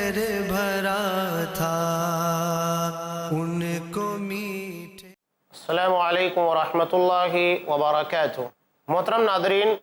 زہر بھرا تھا ان کو میٹھے۔ السلام علیکم ورحمۃ اللہ وبرکاتہ۔ محترم ناظرین،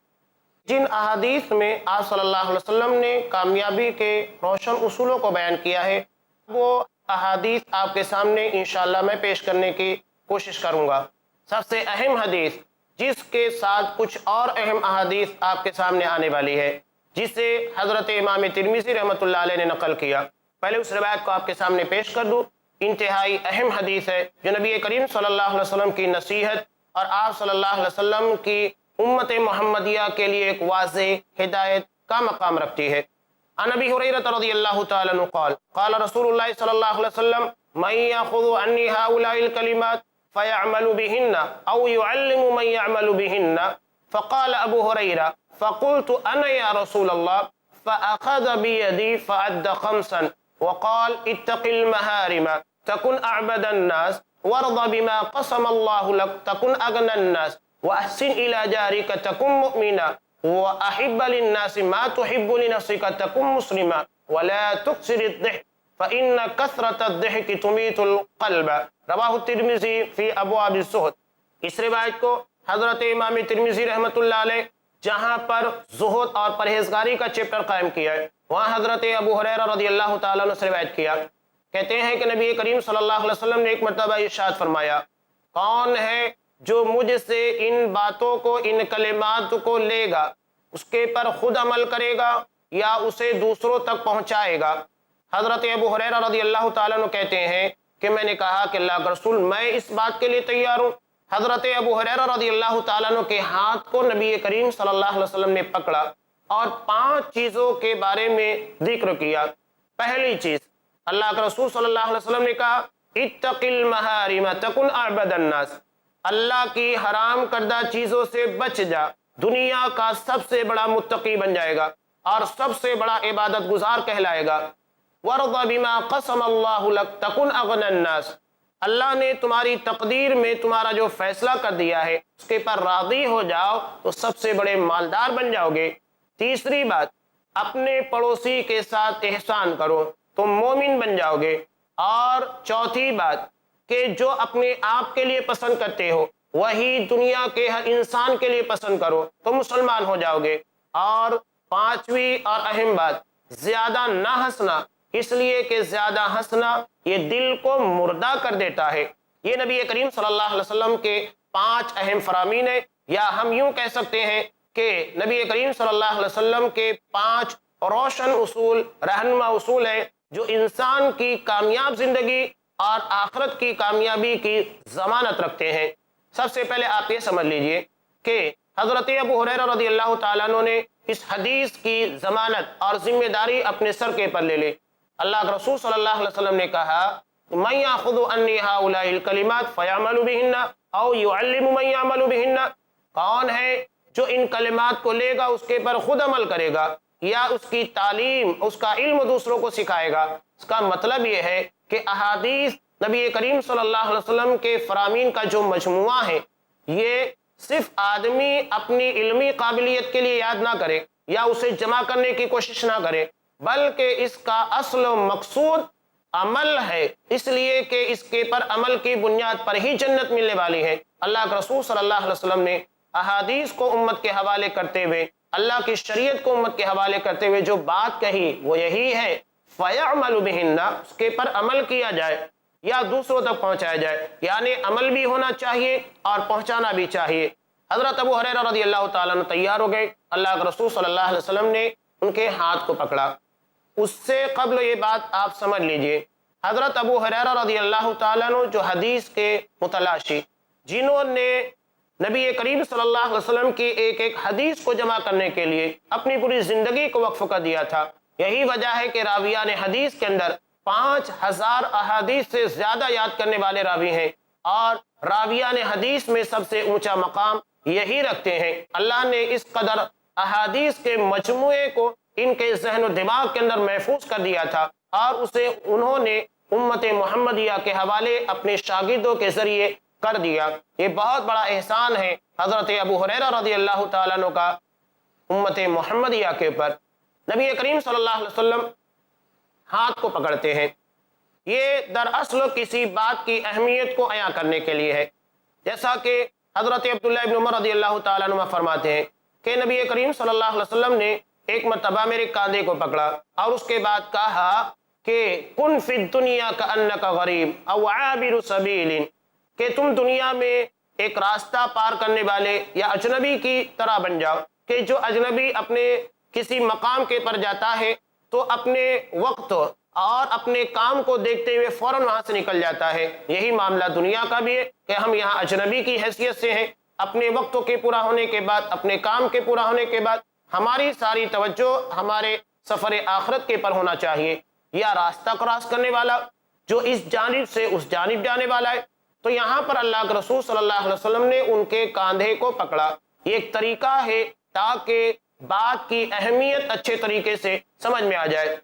جن احادیث میں آپ صلی اللہ علیہ وسلم نے کامیابی کے روشن اصولوں کو بیان کیا ہے، وہ احادیث آپ کے سامنے انشاءاللہ میں پیش کرنے کی کوشش کروں گا۔ سب سے اہم حدیث، جس کے ساتھ کچھ اور اہم احادیث آپ کے سامنے آنے والی ہے، جسے حضرت امام ترمذی رحمۃ اللہ علیہ نے نقل کیا، پہلے اس روایت کو آپ کے سامنے پیش کر دوں۔ انتہائی اہم حدیث ہے جو نبی کریم صلی اللہ علیہ وسلم کی نصیحت اور آپ صلی اللہ علیہ وسلم کی امت محمدیہ کے لیے ایک واضح ہدایت کا مقام رکھتی ہے۔ عن ابی ہریرہ رضی اللہ تعالی عنہ قال قال رسول اللہ صلی اللہ علیہ وسلم من یاخذ عنی هؤلاء الکلمات فیعمل بهن او يعلم من يعمل بهن فقال ابو ہریرہ فقلت انا یا رسول اللہ فاخذ بيدي فعد خمسا وقال اتق المحارم تكن اعبد الناس وارض بما قسم الله لك تكن اغنى الناس واحسن الى جارك تكن مؤمنا واحب للناس ما تحب لنفسك تكن مسلما ولا تكثر الضحك فان كثرة الضحك تميت القلب رواہ الترمذی فی ابواب الزہد۔ اس روایت کو حضرت امام ترمذی رحمۃ اللہ علیہ جہاں پر زہد اور پرہیزگاری کا چیپٹر قائم کیا ہے، وہاں حضرت ابو ہریرہ رضی اللہ تعالیٰ عنہ سے روایت کیا، کہتے ہیں کہ نبی کریم صلی اللہ علیہ وسلم نے ایک مرتبہ ارشاد فرمایا، کون ہے جو مجھ سے ان باتوں کو، ان کلمات کو لے گا، اس کے پر خود عمل کرے گا یا اسے دوسروں تک پہنچائے گا؟ حضرت ابو ہریرہ رضی اللہ تعالیٰ عنہ کہتے ہیں کہ میں نے کہا کہ اللہ کا رسول، میں اس بات کے لیے تیار ہوں۔ حضرت ابو ہریرہ رضی اللہ تعالیٰ عنہ کے ہاتھ کو نبی کریم صلی اللہ علیہ وسلم نے پکڑا اور 5 چیزوں کے بارے میں ذکر کیا۔ پہلی چیز، اللہ کے رسول صلی اللہ علیہ وسلم نے کہا اتق المحارم تکن اعبد الناس، اللہ کی حرام کردہ چیزوں سے بچ جا، دنیا کا سب سے بڑا متقی بن جائے گا اور سب سے بڑا عبادت گزار کہلائے گا۔ وَرْضَ بِمَا قَسَمَ اللَّهُ لَكَ تَكُنْ أَغْنَى النَّاسِ، اللہ نے تمہاری تقدیر میں تمہارا جو فیصلہ کر دیا ہے اس کے پر راضی ہو جاؤ تو سب سے بڑے مالدار بن جاؤ گے۔ تیسری بات، اپنے پڑوسی کے ساتھ احسان کرو، تم مومن بن جاؤ گے۔ اور چوتھی بات کہ جو اپنے آپ کے لیے پسند کرتے ہو وہی دنیا کے ہر انسان کے لیے پسند کرو تو مسلمان ہو جاؤ گے۔ اور 5ویں اور اہم بات، زیادہ نہ ہنسنا، اس لیے کہ زیادہ ہنسنا یہ دل کو مردہ کر دیتا ہے۔ یہ نبی کریم صلی اللہ علیہ وسلم کے 5 اہم فرامین ہیں، یا ہم یوں کہہ سکتے ہیں کہ نبی کریم صلی اللہ علیہ وسلم کے 5 روشن اصول، رہنما اصول ہیں جو انسان کی کامیاب زندگی اور آخرت کی کامیابی کی ضمانت رکھتے ہیں۔ سب سے پہلے آپ یہ سمجھ لیجئے کہ حضرت ابو ہریرہ رضی اللہ تعالیٰ عنہ نے اس حدیث کی ضمانت اور ذمہ داری اپنے سر کے پر لے لی۔ اللہ کے رسول صلی اللہ علیہ وسلم نے کہا من یاخذ عنی هؤلاء الکلمات فیعمل بہن او یعلم من یعمل بہن، کون ہے جو ان کلمات کو لے گا، اس کے پر خود عمل کرے گا یا اس کی تعلیم، اس کا علم دوسروں کو سکھائے گا۔ اس کا مطلب یہ ہے کہ احادیث نبی کریم صلی اللہ علیہ وسلم کے فرامین کا جو مجموعہ ہے، یہ صرف آدمی اپنی علمی قابلیت کے لیے یاد نہ کرے یا اسے جمع کرنے کی کوشش نہ کرے، بلکہ اس کا اصل و مقصود عمل ہے، اس لیے کہ اس کے پر عمل کی بنیاد پر ہی جنت ملنے والی ہے۔ اللہ کے رسول صلی اللہ علیہ وسلم نے احادیث کو امت کے حوالے کرتے ہوئے، اللہ کی شریعت کو امت کے حوالے کرتے ہوئے جو بات کہی وہ یہی ہے فَيَعْمَلُ بِهِنَّ، اس کے پر عمل کیا جائے یا دوسروں تک پہنچایا جائے، یعنی عمل بھی ہونا چاہیے اور پہنچانا بھی چاہیے۔ حضرت ابو ہریرہ رضی اللہ تعالیٰ عنہ تیار ہو گئے، اللہ کے رسول صلی اللہ علیہ وسلم نے ان کے ہاتھ کو پکڑا۔ اس سے قبل یہ بات آپ سمجھ لیجئے، حضرت ابو ہریرہ رضی اللہ تعالیٰ عنہ جو حدیث کے متلاشی، جنہوں نے نبی کریم صلی اللہ علیہ وسلم کی ایک ایک حدیث کو جمع کرنے کے لیے اپنی پوری زندگی کو وقف کر دیا تھا، یہی وجہ ہے کہ راویان حدیث کے اندر 5000 احادیث سے زیادہ یاد کرنے والے راوی ہیں، اور راویان حدیث میں سب سے اونچا مقام یہی رکھتے ہیں۔ اللہ نے اس قدر احادیث کے مجموعے کو ان کے ذہن و دماغ کے اندر محفوظ کر دیا تھا، اور اسے انہوں نے امت محمدیہ کے حوالے اپنے شاگردوں کے ذریعے کر دیا۔ یہ بہت بڑا احسان ہے حضرت ابو ہریرہ رضی اللہ تعالیٰ عنہ کا امت محمدیہ کے اوپر۔ نبی کریم صلی اللہ علیہ وسلم ہاتھ کو پکڑتے ہیں۔ یہ دراصل کسی بات کی اہمیت کو عیاں کرنے کے لیے ہے، جیسا کہ حضرت عبداللہ ابن عمر رضی اللہ تعالیٰ عنہ فرماتے ہیں کہ نبی کریم صلی اللہ علیہ وسلم نے ایک مرتبہ میرے کاندھے کو پکڑا اور اس کے بعد کہا کہ کن فی الدنیا کأنک غریب او عابر سبیل، کہ تم دنیا میں ایک راستہ پار کرنے والے یا اجنبی کی طرح بن جاؤ، کہ جو اجنبی اپنے کسی مقام کے پر جاتا ہے تو اپنے وقت اور اپنے کام کو دیکھتے ہوئے فوراً وہاں سے نکل جاتا ہے۔ یہی معاملہ دنیا کا بھی ہے کہ ہم یہاں اجنبی کی حیثیت سے ہیں، اپنے وقت کے پورا ہونے کے بعد، اپنے کام کے پورا ہونے کے بعد ہماری ساری توجہ ہمارے سفر آخرت کے پر ہونا چاہیے، یا راستہ کراس کرنے والا جو اس جانب سے اس جانب جانے والا ہے۔ تو یہاں پر اللہ کے رسول صلی اللہ علیہ وسلم نے ان کے کاندھے کو پکڑا۔ یہ ایک طریقہ ہے تاکہ بات کی اہمیت اچھے طریقے سے سمجھ میں آ جائے۔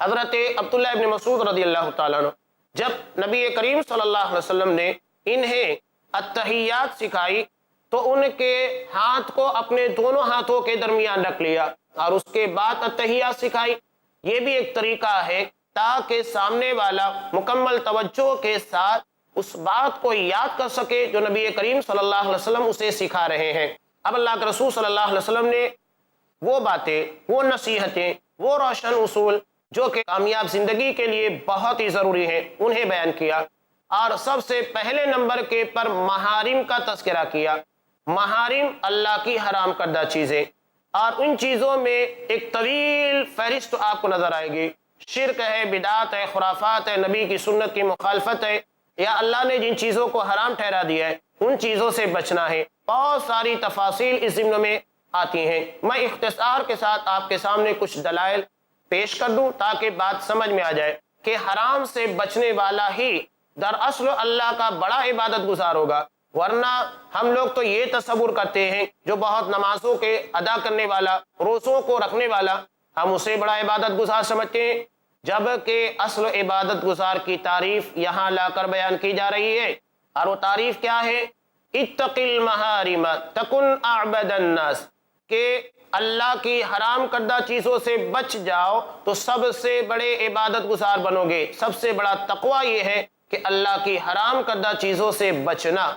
حضرت عبداللہ ابن مسعود رضی اللہ تعالیٰ عنہ جب نبی کریم صلی اللہ علیہ وسلم نے انہیں التحیات سکھائی تو ان کے ہاتھ کو اپنے دونوں ہاتھوں کے درمیان رکھ لیا اور اس کے بعد التحیات سکھائی۔ یہ بھی ایک طریقہ ہے تاکہ سامنے والا مکمل توجہ کے ساتھ اس بات کو یاد کر سکے جو نبی کریم صلی اللہ علیہ وسلم اسے سکھا رہے ہیں۔ اب اللہ کے رسول صلی اللہ علیہ وسلم نے وہ باتیں، وہ نصیحتیں، وہ روشن اصول جو کہ کامیاب زندگی کے لیے بہت ہی ضروری ہیں، انہیں بیان کیا، اور سب سے پہلے نمبر کے پر محارم کا تذکرہ کیا۔ محارم اللہ کی حرام کردہ چیزیں، اور ان چیزوں میں ایک طویل فہرست آپ کو نظر آئے گی۔ شرک ہے، بدعات ہے، خرافات ہے، نبی کی سنت کی مخالفت ہے، یا اللہ نے جن چیزوں کو حرام ٹھہرا دیا ہے ان چیزوں سے بچنا ہے۔ بہت ساری تفاصیل اس ضمن میں آتی ہیں۔ میں اختصار کے ساتھ آپ کے سامنے کچھ دلائل پیش کر دوں تاکہ بات سمجھ میں آ جائے کہ حرام سے بچنے والا ہی دراصل اللہ کا بڑا عبادت گزار ہوگا، ورنہ ہم لوگ تو یہ تصور کرتے ہیں جو بہت نمازوں کے ادا کرنے والا، روزوں کو رکھنے والا، ہم اسے بڑا عبادت گزار سمجھتے ہیں، جبکہ اصل عبادت گزار کی تعریف یہاں لا کر بیان کی جا رہی ہے۔ اور وہ تعریف کیا ہے؟ اتق المحارم تکن اعبد الناس، کہ اللہ کی حرام کردہ چیزوں سے بچ جاؤ تو سب سے بڑے عبادت گزار بنو گے۔ سب سے بڑا تقوی یہ ہے کہ اللہ کی حرام کردہ چیزوں سے بچنا،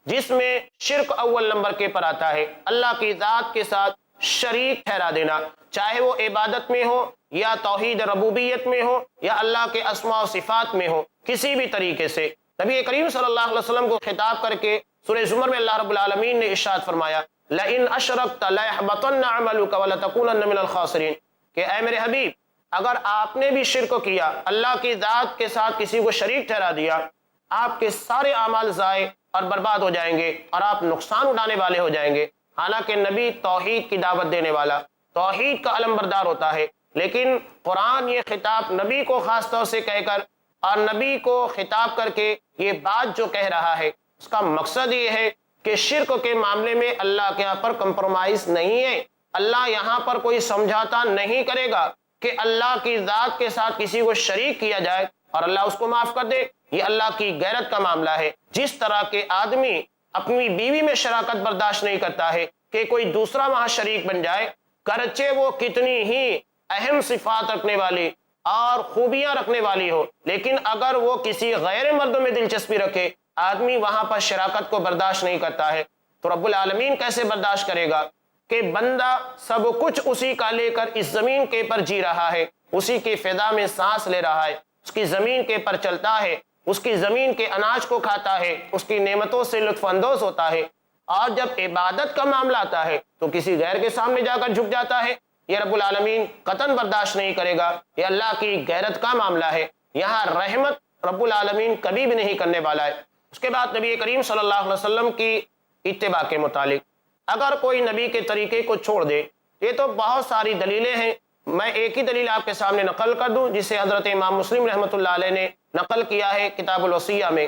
جس میں شرک اول نمبر کے پر آتا ہے، اللہ کی ذات کے ساتھ شریک ٹھہرا دینا، چاہے وہ عبادت میں ہو یا توحید ربوبیت میں ہو یا اللہ کے اسماء و صفات میں ہو، کسی بھی طریقے سے۔ نبی کریم صلی اللہ علیہ وسلم کو خطاب کر کے سورہ زمر میں اللہ رب العالمین نے ارشاد فرمایا لَإِنْ أَشْرَكْتَ لَيَحْبَطَنَّ عَمَلُكَ وَلَتَكُونَنَّ مِنَ الْخَاسِرِينَ، کہ اے میرے حبیب اگر آپ نے بھی شرک کیا، اللہ کی ذات کے ساتھ کسی کو شریک ٹھہرا دیا، آپ کے سارے اعمال ضائع اور برباد ہو جائیں گے اور آپ نقصان اٹھانے والے ہو جائیں گے۔ حالانکہ نبی توحید کی دعوت دینے والا، توحید کا علم بردار ہوتا ہے، لیکن قرآن یہ خطاب نبی کو خاص طور سے کہہ کر اور نبی کو خطاب کر کے یہ بات جو کہہ رہا ہے اس کا مقصد یہ ہے کہ شرک کے معاملے میں اللہ کے یہاں پر کمپرومائز نہیں ہے۔ اللہ یہاں پر کوئی سمجھوتا نہیں کرے گا کہ اللہ کی ذات کے ساتھ کسی کو شریک کیا جائے اور اللہ اس کو معاف کر دے۔ یہ اللہ کی غیرت کا معاملہ ہے۔ جس طرح کے آدمی اپنی بیوی میں شراکت برداشت نہیں کرتا ہے کہ کوئی دوسرا وہاں شریک بن جائے، گرچہ وہ کتنی ہی اہم صفات رکھنے والی اور خوبیاں رکھنے والی ہو، لیکن اگر وہ کسی غیر مرد میں دلچسپی رکھے، آدمی وہاں پر شراکت کو برداشت نہیں کرتا ہے، تو رب العالمین کیسے برداشت کرے گا کہ بندہ سب کچھ اسی کا لے کر اس زمین کے پر جی رہا ہے، اسی کی فضا میں سانس لے رہا ہے، اس کی زمین کے پر چلتا ہے، اس کی زمین کے اناج کو کھاتا ہے، اس کی نعمتوں سے لطف اندوز ہوتا ہے، اور جب عبادت کا معاملہ آتا ہے تو کسی غیر کے سامنے جا کر جھک جاتا ہے، یہ رب العالمین قطعاً برداشت نہیں کرے گا۔ یہ اللہ کی غیرت کا معاملہ ہے، یہاں رحمت رب العالمین کبھی بھی نہیں کرنے والا ہے۔ اس کے بعد نبی کریم صلی اللہ علیہ وسلم کی اتباع کے متعلق اگر کوئی نبی کے طریقے کو چھوڑ دے، یہ تو بہت ساری دلیلیں ہیں، میں ایک ہی دلیل آپ کے سامنے نقل کر دوں جسے حضرت امام مسلم رحمۃ اللہ علیہ نے نقل کیا ہے کتاب الوصیہ میں،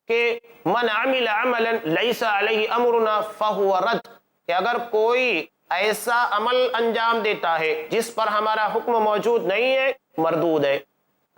کہ من عمل عملا لیس علیہ امرنا فہو رد، کہ اگر کوئی ایسا عمل انجام دیتا ہے جس پر ہمارا حکم موجود نہیں ہے، مردود ہے۔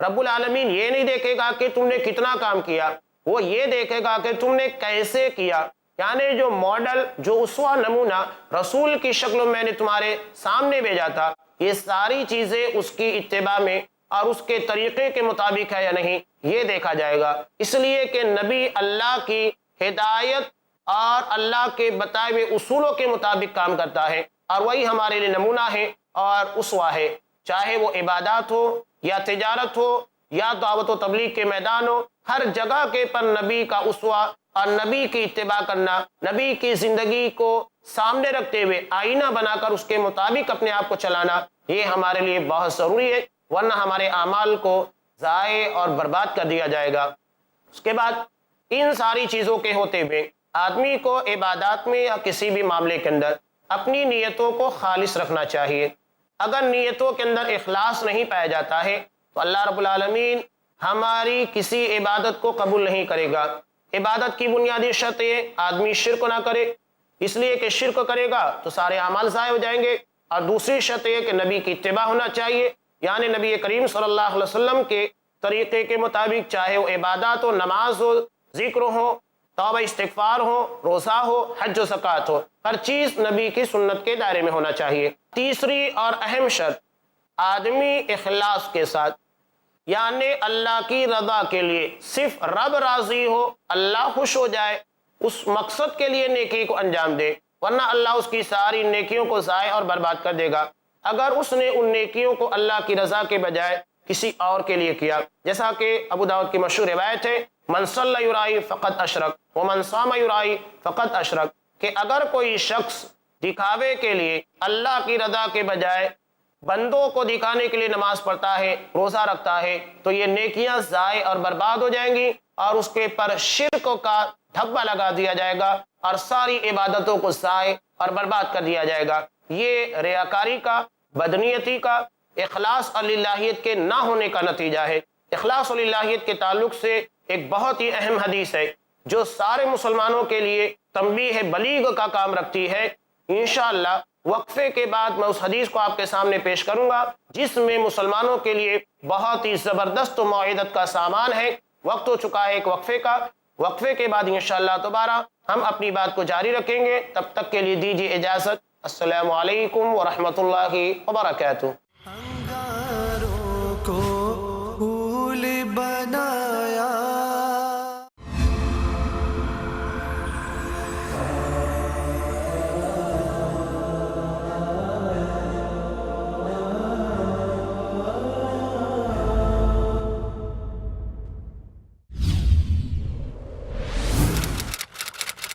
رب العالمین یہ نہیں دیکھے گا کہ تم نے کتنا کام کیا، وہ یہ دیکھے گا کہ تم نے کیسے کیا، یعنی جو ماڈل، جو اسوہ نمونہ رسول کی شکل میں نے تمہارے سامنے بھیجا تھا، یہ ساری چیزیں اس کی اتباع میں اور اس کے طریقے کے مطابق ہے یا نہیں، یہ دیکھا جائے گا۔ اس لیے کہ نبی اللہ کی ہدایت اور اللہ کے بتائے ہوئے اصولوں کے مطابق کام کرتا ہے، اور وہی ہمارے لیے نمونہ ہے اور اسوہ ہے، چاہے وہ عبادات ہو یا تجارت ہو یا دعوت و تبلیغ کے میدان ہو، ہر جگہ کے پر نبی کا اسوہ اور نبی کی اتباع کرنا، نبی کی زندگی کو سامنے رکھتے ہوئے آئینہ بنا کر اس کے مطابق اپنے آپ کو چلانا، یہ ہمارے لیے بہت ضروری ہے، ورنہ ہمارے اعمال کو ضائع اور برباد کر دیا جائے گا۔ اس کے بعد ان ساری چیزوں کے ہوتے ہوئے آدمی کو عبادات میں یا کسی بھی معاملے کے اندر اپنی نیتوں کو خالص رکھنا چاہیے۔ اگر نیتوں کے اندر اخلاص نہیں پایا جاتا ہے تو اللہ رب العالمین ہماری کسی عبادت کو قبول نہیں کرے گا۔ عبادت کی بنیادی شرط یہ آدمی شرک نہ کرے، اس لیے کہ شرک کرے گا تو سارے اعمال ضائع ہو جائیں گے، اور دوسری شرط یہ کہ نبی کی اتباع ہونا چاہیے، یعنی نبی کریم صلی اللہ علیہ وسلم کے طریقے کے مطابق، چاہے وہ عبادات ہو، نماز ہو، ذکر ہو، توبہ استغفار ہو، روزہ ہو، حج و زکوٰۃ ہو، ہر چیز نبی کی سنت کے دائرے میں ہونا چاہیے۔ تیسری اور اہم شرط، آدمی اخلاص کے ساتھ، یعنی اللہ کی رضا کے لیے، صرف رب راضی ہو، اللہ خوش ہو جائے، اس مقصد کے لیے نیکی کو انجام دے، ورنہ اللہ اس کی ساری نیکیوں کو ضائع اور برباد کر دے گا اگر اس نے ان نیکیوں کو اللہ کی رضا کے بجائے کسی اور کے لیے کیا۔ جیسا کہ ابو داؤد کی مشہور روایت ہے، من صلی یرائی فقط اشرک ومن صام یرائی فقط اشرک، کہ اگر کوئی شخص دکھاوے کے لیے اللہ کی رضا کے بجائے بندوں کو دکھانے کے لیے نماز پڑھتا ہے، روزہ رکھتا ہے، تو یہ نیکیاں ضائع اور برباد ہو جائیں گی، اور اس کے پر شرک کا دھبا لگا دیا جائے گا، اور ساری عبادتوں کو ضائع اور برباد کر دیا جائے گا۔ یہ ریاکاری کا، بدنیتی کا، اخلاص اور للہیت کے نہ ہونے کا نتیجہ ہے۔ اخلاص اور للہیت کے تعلق سے ایک بہت ہی اہم حدیث ہے جو سارے مسلمانوں کے لیے تنبیہ بلیغ کا کام رکھتی ہے۔ انشاءاللہ وقفے کے بعد میں اس حدیث کو آپ کے سامنے پیش کروں گا، جس میں مسلمانوں کے لیے بہت ہی زبردست موعظت کا سامان ہے۔ وقت ہو چکا ہے ایک وقفے کا، وقفے کے بعد انشاءاللہ دوبارہ ہم اپنی بات کو جاری رکھیں گے۔ تب تک کے لیے دیجیے اجازت۔ السلام علیکم ورحمۃ اللہ وبرکاتہ۔ انگاروں کو پھول بنایا،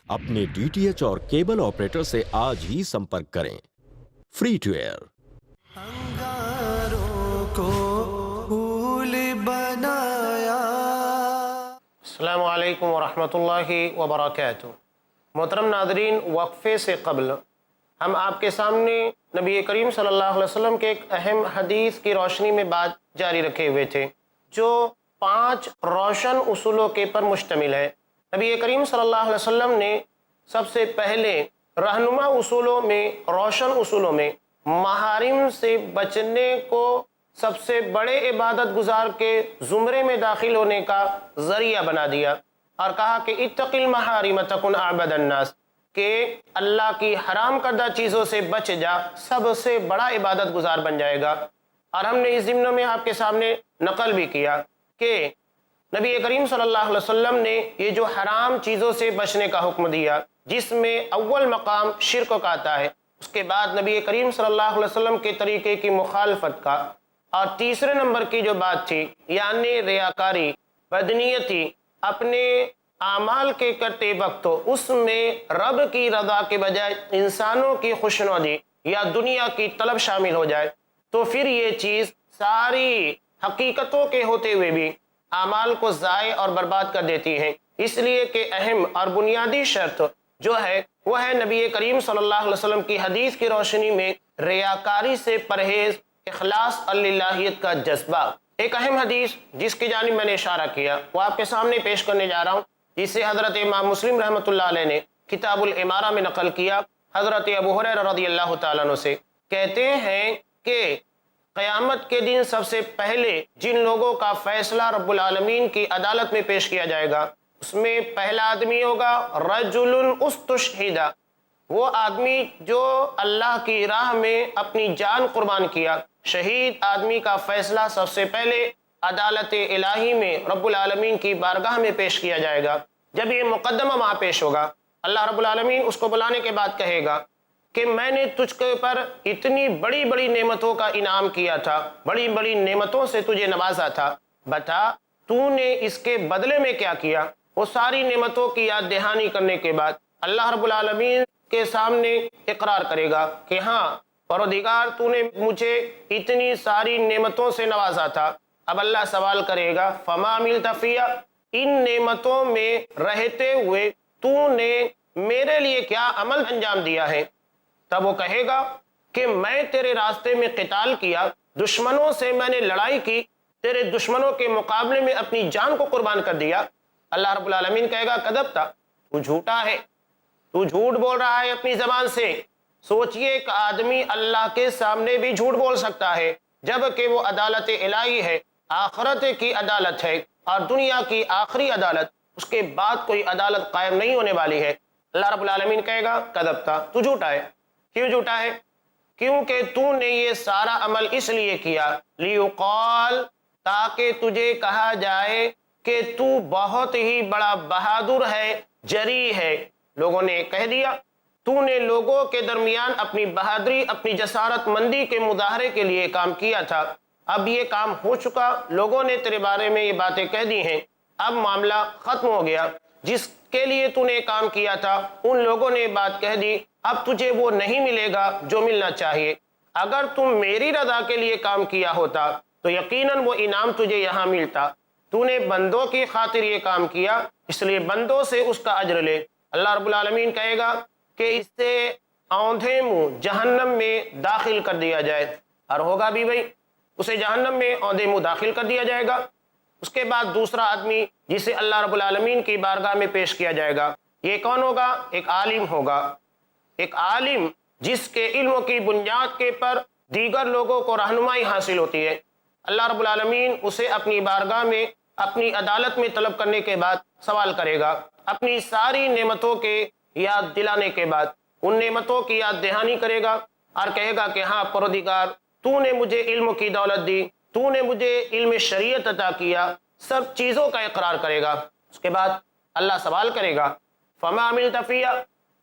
اپنے ڈی ٹی ایچ اور کیبل آپریٹر سے آج ہی سمپرک کریں۔ Free to year. انگاروں کو پھول بنایا۔ السلام علیکم ورحمۃ اللہ وبرکاتہ۔ محترم ناظرین، وقفے سے قبل ہم آپ کے سامنے نبی کریم صلی اللہ علیہ وسلم کے ایک اہم حدیث کی روشنی میں بات جاری رکھے ہوئے تھے، جو 5 روشن اصولوں کے پر مشتمل ہے۔ نبی کریم صلی اللہ علیہ وسلم نے سب سے پہلے رہنما اصولوں میں، روشن اصولوں میں، محارم سے بچنے کو سب سے بڑے عبادت گزار کے زمرے میں داخل ہونے کا ذریعہ بنا دیا، اور کہا کہ اتق المحارم تکن اعبد الناس، کہ اللہ کی حرام کردہ چیزوں سے بچ جا، سب سے بڑا عبادت گزار بن جائے گا۔ اور ہم نے اس ضمن میں آپ کے سامنے نقل بھی کیا کہ نبی کریم صلی اللہ علیہ وسلم نے یہ جو حرام چیزوں سے بچنے کا حکم دیا، جس میں اول مقام شرک کا آتا ہے، اس کے بعد نبی کریم صلی اللہ علیہ وسلم کے طریقے کی مخالفت کا، اور تیسرے نمبر کی جو بات تھی یعنی ریاکاری، بدنیتی، اپنے اعمال کے کرتے وقت اس میں رب کی رضا کے بجائے انسانوں کی خوشنودی یا دنیا کی طلب شامل ہو جائے، تو پھر یہ چیز ساری حقیقتوں کے ہوتے ہوئے بھی اعمال کو ضائع اور برباد کر دیتی ہیں۔ اس لیے کہ اہم اور بنیادی شرط جو ہے وہ ہے نبی کریم صلی اللہ علیہ وسلم کی حدیث کی روشنی میں ریاکاری سے پرہیز، اخلاص اور للہیت کا جذبہ۔ ایک اہم حدیث جس کی جانب میں نے اشارہ کیا وہ آپ کے سامنے پیش کرنے جا رہا ہوں، جسے حضرت امام مسلم رحمۃ اللہ علیہ نے کتاب الامارہ میں نقل کیا، حضرت ابو ہریرہ رضی اللہ تعالیٰ عنہ سے۔ کہتے ہیں کہ قیامت کے دن سب سے پہلے جن لوگوں کا فیصلہ رب العالمین کی عدالت میں پیش کیا جائے گا، اس میں پہلا آدمی ہوگا رجل استشہد، وہ آدمی جو اللہ کی راہ میں اپنی جان قربان کیا، شہید آدمی کا فیصلہ سب سے پہلے عدالت الہی میں رب العالمین کی بارگاہ میں پیش کیا جائے گا۔ جب یہ مقدمہ وہاں پیش ہوگا، اللہ رب العالمین اس کو بلانے کے بعد کہے گا کہ میں نے تجھ کے پر اتنی بڑی بڑی نعمتوں کا انعام کیا تھا، بڑی بڑی نعمتوں سے تجھے نوازا تھا، بتا تو نے اس کے بدلے میں کیا کیا؟ وہ ساری نعمتوں کی یاد دہانی کرنے کے بعد اللہ رب العالمین کے سامنے اقرار کرے گا کہ ہاں پروردگار تو نے مجھے اتنی ساری نعمتوں سے نوازا تھا۔ اب اللہ سوال کرے گا فما عملت فیہا، ان نعمتوں میں رہتے ہوئے تو نے میرے لیے کیا عمل انجام دیا ہے؟ تب وہ کہے گا کہ میں تیرے راستے میں قتال کیا، دشمنوں سے میں نے لڑائی کی، تیرے دشمنوں کے مقابلے میں اپنی جان کو قربان کر دیا۔ اللہ رب العالمین کہے گا کذبت، تو جھوٹا ہے، تو جھوٹ بول رہا ہے اپنی زبان سے۔ سوچئے ایک آدمی اللہ کے سامنے بھی جھوٹ بول سکتا ہے، جبکہ وہ عدالت الہی ہے، آخرت کی عدالت ہے اور دنیا کی آخری عدالت، اس کے بعد کوئی عدالت قائم نہیں ہونے والی ہے۔ اللہ رب العالمین کہے گا کذبت، تو جھوٹا ہے۔ کیوں جھوٹا ہے؟ کیونکہ تو نے یہ سارا عمل اس لیے کیا لیقال، تاکہ تجھے کہا جائے کہ تو بہت ہی بڑا بہادر ہے، جری ہے۔ لوگوں نے کہہ دیا تو نے لوگوں کے درمیان اپنی بہادری، اپنی جسارت مندی کے مظاہرے کے لیے کام کیا تھا، اب یہ کام ہو چکا، لوگوں نے تیرے بارے میں یہ باتیں کہہ دی ہیں، اب معاملہ ختم ہو گیا۔ جس کے لیے تو نے کام کیا تھا ان لوگوں نے بات کہہ دی، اب تجھے وہ نہیں ملے گا جو ملنا چاہیے۔ اگر تم میری رضا کے لیے کام کیا ہوتا تو یقیناً وہ انعام تجھے یہاں ملتا۔ تو نے بندوں کی خاطر یہ کام کیا، اس لیے بندوں سے اس کا اجر لے۔ اللہ رب العالمین کہے گا کہ اس سے اوندھے منہ جہنم میں داخل کر دیا جائے، اور ہوگا بھی بھائی، اسے جہنم میں اوندھے منہ داخل کر دیا جائے گا۔ اس کے بعد دوسرا آدمی جسے اللہ رب العالمین کی بارگاہ میں پیش کیا جائے گا، یہ کون ہوگا؟ ایک عالم ہوگا، ایک عالم جس کے علم کی بنیاد کے پر دیگر لوگوں کو رہنمائی حاصل ہوتی ہے۔ اللہ رب العالمین اسے اپنی بارگاہ میں اپنی عدالت میں طلب کرنے کے بعد سوال کرے گا، اپنی ساری نعمتوں کے یاد دلانے کے بعد ان نعمتوں کی یاد دہانی کرے گا اور کہے گا کہ ہاں پروردگار تو نے مجھے علم کی دولت دی، تو نے مجھے علم شریعت عطا کیا، سب چیزوں کا اقرار کرے گا۔ اس کے بعد اللہ سوال کرے گا فما عملت فیہا،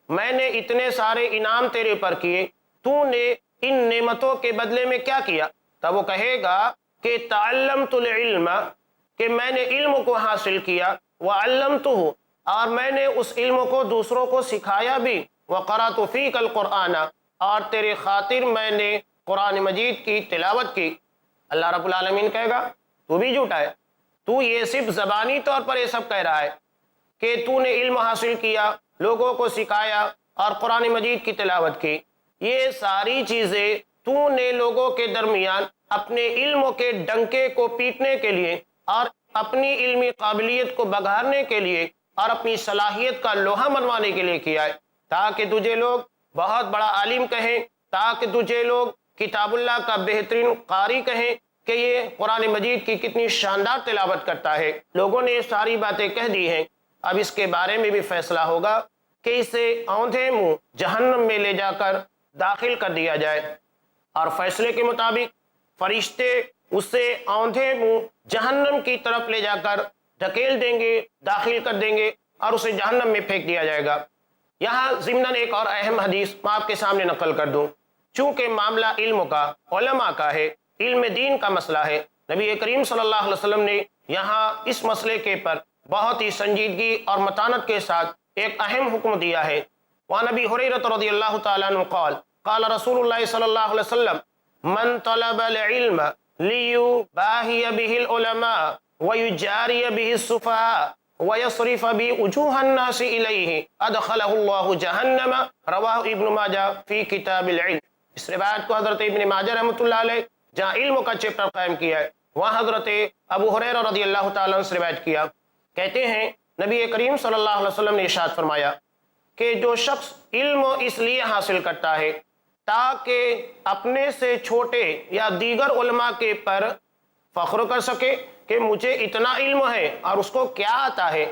میں نے اتنے سارے انعام تیرے پر کیے، تو نے ان نعمتوں کے بدلے میں کیا کیا؟ تب وہ کہے گا کہ تعلمت العلم، کہ میں نے علم کو حاصل کیا، وعلمتہ، اور میں نے اس علم کو دوسروں کو سکھایا بھی، وقرأت فیک القرآن، اور تیرے خاطر میں نے قرآن مجید کی تلاوت کی۔ اللہ رب العالمین کہے گا تو بھی جھوٹا ہے، تو یہ صرف زبانی طور پر یہ سب کہہ رہا ہے کہ تو نے علم حاصل کیا، لوگوں کو سکھایا اور قرآن مجید کی تلاوت کی، یہ ساری چیزیں تو نے لوگوں کے درمیان اپنے علم کے ڈنکے کو پیٹنے کے لیے اور اپنی علمی قابلیت کو بگھارنے کے لیے اور اپنی صلاحیت کا لوہا منوانے کے لیے کیا ہے، تاکہ تجھے لوگ بہت بڑا عالم کہیں، تاکہ تجھے لوگ کتاب اللہ کا بہترین قاری کہیں کہ یہ قرآن مجید کی کتنی شاندار تلاوت کرتا ہے۔ لوگوں نے یہ ساری باتیں کہہ دی ہیں، اب اس کے بارے میں بھی فیصلہ ہوگا کہ اسے اوندھے منہ جہنم میں لے جا کر داخل کر دیا جائے، اور فیصلے کے مطابق فرشتے اسے اوندھے منہ جہنم کی طرف لے جا کر دھکیل دیں گے، داخل کر دیں گے اور اسے جہنم میں پھینک دیا جائے گا۔ یہاں ضمناً ایک اور اہم حدیث میں آپ کے سامنے نقل کر دوں، چونکہ معاملہ علم کا، علماء کا ہے، علم دین کا مسئلہ ہے، نبی کریم صلی اللہ علیہ وسلم نے یہاں اس مسئلے کے پر بہت ہی سنجیدگی اور متانت کے ساتھ ایک اہم حکم دیا ہے۔ وعن ابی ہریرہ رضی اللہ تعالیٰ عنہ قال قال رسول اللہ صلی اللہ علیہ وسلم من طلب العلم لیباہی بہ العلماء ویجاری بہ السفہاء ویصرف بہ وجوہ الناس الیہ ادخلہ اللہ جہنم، رواہ ابن ماجہ فی کتاب العلم۔ اس روایت کو حضرت ابن ماجہ رحمۃ اللہ علیہ جہاں علم کا چیپٹر قائم کیا ہے، وہاں حضرت ابو ہریرہ رضی اللہ تعالیٰ عنہ سے روایت کیا، کہتے ہیں نبی کریم صلی اللہ علیہ وسلم نے ارشاد فرمایا کہ جو شخص علم اس لیے حاصل کرتا ہے تاکہ اپنے سے چھوٹے یا دیگر علماء کے پر فخر کر سکے کہ مجھے اتنا علم ہے اور اس کو کیا آتا ہے،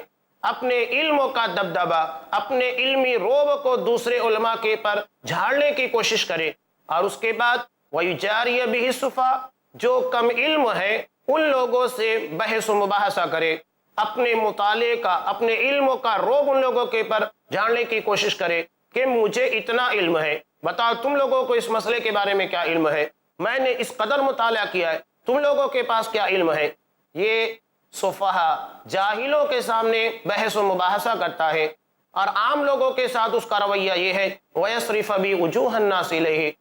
اپنے علم کا دبدبہ، اپنے علمی روب کو دوسرے علماء کے پر جھاڑنے کی کوشش کرے، اور اس کے بعد وَيُجَارِيَ بِهِ السُّفَهَاءُ، جو کم علم ہے ان لوگوں سے بحث و مباحثہ کرے، اپنے مطالعے کا، اپنے علم کا روب ان لوگوں کے پر جاننے کی کوشش کرے کہ مجھے اتنا علم ہے، بتاؤ تم لوگوں کو اس مسئلے کے بارے میں کیا علم ہے، میں نے اس قدر مطالعہ کیا ہے، تم لوگوں کے پاس کیا علم ہے۔ یہ صفحہ جاہلوں کے سامنے بحث و مباحثہ کرتا ہے، اور عام لوگوں کے ساتھ اس کا رویہ یہ ہے وَيَصْرِفَ بِوُجُوهَ النَّاسِ إِلَيْهِ،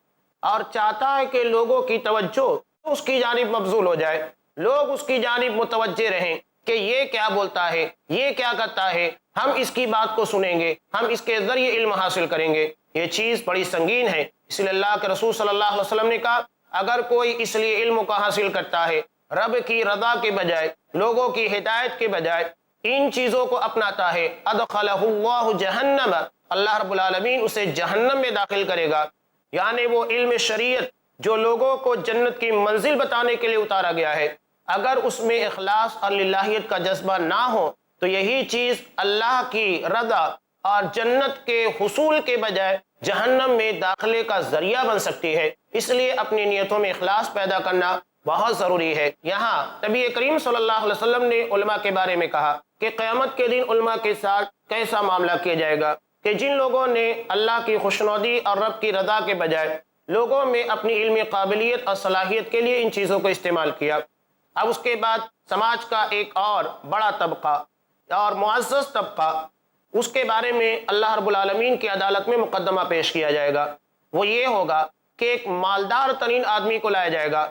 اور چاہتا ہے کہ لوگوں کی توجہ اس کی جانب مبذول ہو جائے، لوگ اس کی جانب متوجہ رہیں کہ یہ کیا بولتا ہے، یہ کیا کرتا ہے، ہم اس کی بات کو سنیں گے، ہم اس کے ذریعے علم حاصل کریں گے۔ یہ چیز بڑی سنگین ہے، اس لیے اللہ کے رسول صلی اللہ علیہ وسلم نے کہا اگر کوئی اس لیے علم کو حاصل کرتا ہے رب کی رضا کے بجائے، لوگوں کی ہدایت کے بجائے ان چیزوں کو اپناتا ہے، ادخلہ اللہ جہنم، اللہ رب العالمین اسے جہنم میں داخل کرے گا۔ یعنی وہ علم شریعت جو لوگوں کو جنت کی منزل بتانے کے لیے اتارا گیا ہے، اگر اس میں اخلاص اور للہیت کا جذبہ نہ ہو تو یہی چیز اللہ کی رضا اور جنت کے حصول کے بجائے جہنم میں داخلے کا ذریعہ بن سکتی ہے۔ اس لیے اپنی نیتوں میں اخلاص پیدا کرنا بہت ضروری ہے۔ یہاں نبی کریم صلی اللہ علیہ وسلم نے علماء کے بارے میں کہا کہ قیامت کے دن علماء کے ساتھ کیسا معاملہ کیا جائے گا، کہ جن لوگوں نے اللہ کی خوشنودی اور رب کی رضا کے بجائے لوگوں میں اپنی علمی قابلیت اور صلاحیت کے لیے ان چیزوں کو استعمال کیا۔ اب اس کے بعد سماج کا ایک اور بڑا طبقہ اور معزز طبقہ، اس کے بارے میں اللہ رب العالمین کی عدالت میں مقدمہ پیش کیا جائے گا۔ وہ یہ ہوگا کہ ایک مالدار ترین آدمی کو لایا جائے گا،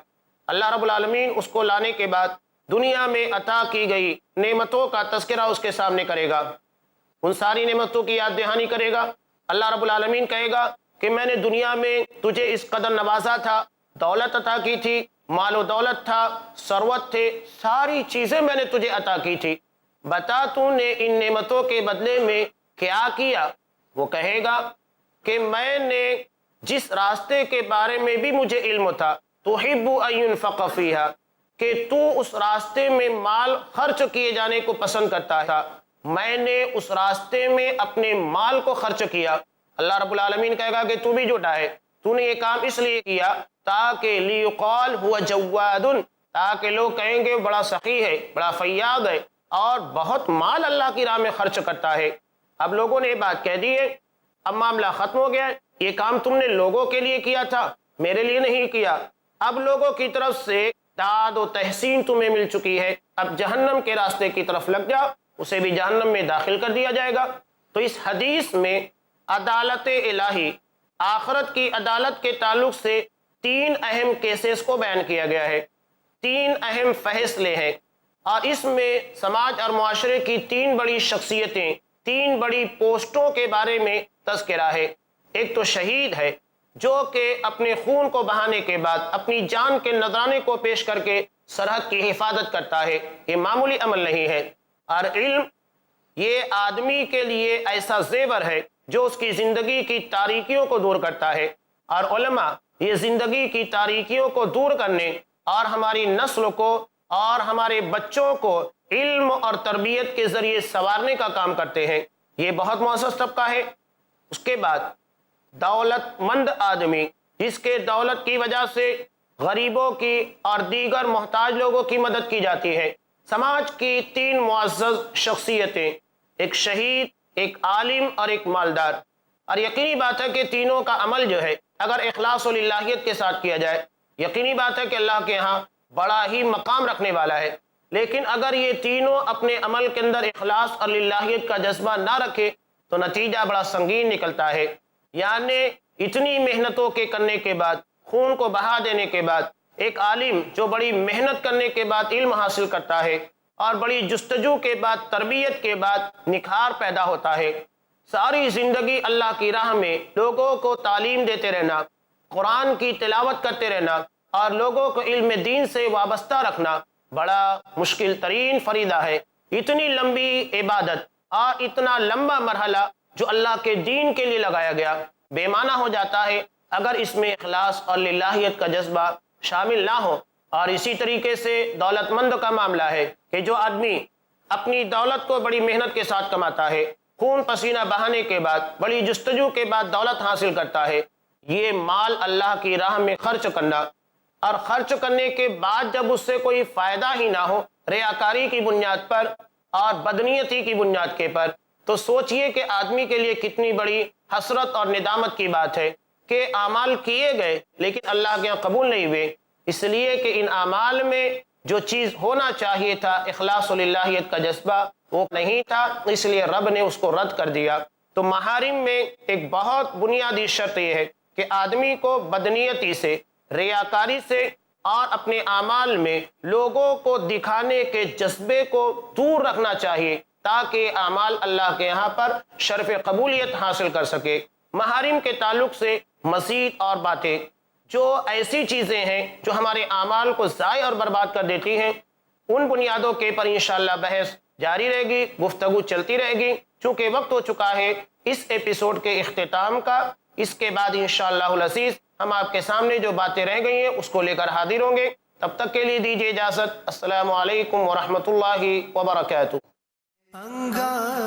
اللہ رب العالمین اس کو لانے کے بعد دنیا میں عطا کی گئی نعمتوں کا تذکرہ اس کے سامنے کرے گا، ان ساری نعمتوں کی یاد دہانی کرے گا۔ اللہ رب العالمین کہے گا کہ میں نے دنیا میں تجھے اس قدر نوازا تھا، دولت عطا کی تھی، مال و دولت تھا، ثروت تھے، ساری چیزیں میں نے تجھے عطا کی تھی، بتا تو نے ان نعمتوں کے بدلے میں کیا کیا؟ وہ کہے گا کہ میں نے جس راستے کے بارے میں بھی مجھے علم تھا، تحب ان ينفق فيها، کہ تو اس راستے میں مال خرچ کیے جانے کو پسند کرتا تھا، میں نے اس راستے میں اپنے مال کو خرچ کیا۔ اللہ رب العالمین کہے گا کہ تو بھی جھوٹا ہے، تو نے یہ کام اس لیے کیا تاکہ لیقال هو جواد، تاکہ لوگ کہیں گے بڑا سخی ہے، بڑا فیاض ہے اور بہت مال اللہ کی راہ میں خرچ کرتا ہے۔ اب لوگوں نے یہ بات کہہ دی ہے، اب معاملہ ختم ہو گیا ہے، یہ کام تم نے لوگوں کے لیے کیا تھا، میرے لیے نہیں کیا، اب لوگوں کی طرف سے داد و تحسین تمہیں مل چکی ہے، اب جہنم کے راستے کی طرف لگ جاؤ، اسے بھی جہنم میں داخل کر دیا جائے گا۔ تو اس حدیث میں عدالت الہی، آخرت کی عدالت کے تعلق سے تین اہم کیسز کو بیان کیا گیا ہے، تین اہم فیصلے ہیں، اور اس میں سماج اور معاشرے کی تین بڑی شخصیتیں، تین بڑی پوسٹوں کے بارے میں تذکرہ ہے۔ ایک تو شہید ہے جو کہ اپنے خون کو بہانے کے بعد اپنی جان کے نذرانے کو پیش کر کے سرحد کی حفاظت کرتا ہے، یہ معمولی عمل نہیں ہے۔ اور علم یہ آدمی کے لیے ایسا زیور ہے جو اس کی زندگی کی تاریکیوں کو دور کرتا ہے، اور علماء یہ زندگی کی تاریکیوں کو دور کرنے اور ہماری نسل کو اور ہمارے بچوں کو علم اور تربیت کے ذریعے سنوارنے کا کام کرتے ہیں، یہ بہت معزز طبقہ ہے۔ اس کے بعد دولت مند آدمی، جس کے دولت کی وجہ سے غریبوں کی اور دیگر محتاج لوگوں کی مدد کی جاتی ہے۔ سماج کی تین معزز شخصیتیں، ایک شہید، ایک عالم اور ایک مالدار، اور یقینی بات ہے کہ تینوں کا عمل جو ہے اگر اخلاص و للہیت کے ساتھ کیا جائے، یقینی بات ہے کہ اللہ کے ہاں بڑا ہی مقام رکھنے والا ہے۔ لیکن اگر یہ تینوں اپنے عمل کے اندر اخلاص اور للہیت کا جذبہ نہ رکھے تو نتیجہ بڑا سنگین نکلتا ہے۔ یعنی اتنی محنتوں کے کرنے کے بعد، خون کو بہا دینے کے بعد، ایک عالم جو بڑی محنت کرنے کے بعد علم حاصل کرتا ہے اور بڑی جستجو کے بعد، تربیت کے بعد نکھار پیدا ہوتا ہے، ساری زندگی اللہ کی راہ میں لوگوں کو تعلیم دیتے رہنا، قرآن کی تلاوت کرتے رہنا اور لوگوں کو علم دین سے وابستہ رکھنا بڑا مشکل ترین فریضہ ہے۔ اتنی لمبی عبادت اور اتنا لمبا مرحلہ جو اللہ کے دین کے لیے لگایا گیا بے معنی ہو جاتا ہے اگر اس میں اخلاص اور للہیت کا جذبہ شامل نہ ہو۔ اور اسی طریقے سے دولت مند کا معاملہ ہے کہ جو آدمی اپنی دولت کو بڑی محنت کے ساتھ کماتا ہے، خون پسینہ بہانے کے بعد، بڑی جستجو کے بعد دولت حاصل کرتا ہے، یہ مال اللہ کی راہ میں خرچ کرنا، اور خرچ کرنے کے بعد جب اس سے کوئی فائدہ ہی نہ ہو، ریاکاری کی بنیاد پر اور بدنیتی کی بنیاد کے پر، تو سوچئے کہ آدمی کے لیے کتنی بڑی حسرت اور ندامت کی بات ہے کہ اعمال کیے گئے لیکن اللہ کے یہاں قبول نہیں ہوئے، اس لیے کہ ان اعمال میں جو چیز ہونا چاہیے تھا، اخلاص للہیت کا جذبہ، وہ نہیں تھا، اس لیے رب نے اس کو رد کر دیا۔ تو محارم میں ایک بہت بنیادی شرط یہ ہے کہ آدمی کو بدنیتی سے، ریاکاری سے اور اپنے اعمال میں لوگوں کو دکھانے کے جذبے کو دور رکھنا چاہیے تاکہ اعمال اللہ کے یہاں پر شرف قبولیت حاصل کر سکے۔ محارم کے تعلق سے مزید اور باتیں، جو ایسی چیزیں ہیں جو ہمارے اعمال کو ضائع اور برباد کر دیتی ہیں، ان بنیادوں کے پر انشاءاللہ بحث جاری رہے گی، گفتگو چلتی رہے گی۔ چونکہ وقت ہو چکا ہے اس ایپیسوڈ کے اختتام کا، اس کے بعد انشاءاللہ العزیز ہم آپ کے سامنے جو باتیں رہ گئی ہیں اس کو لے کر حاضر ہوں گے۔ تب تک کے لیے دیجیے اجازت۔ السلام علیکم ورحمۃ اللہ وبرکاتہ۔ انگار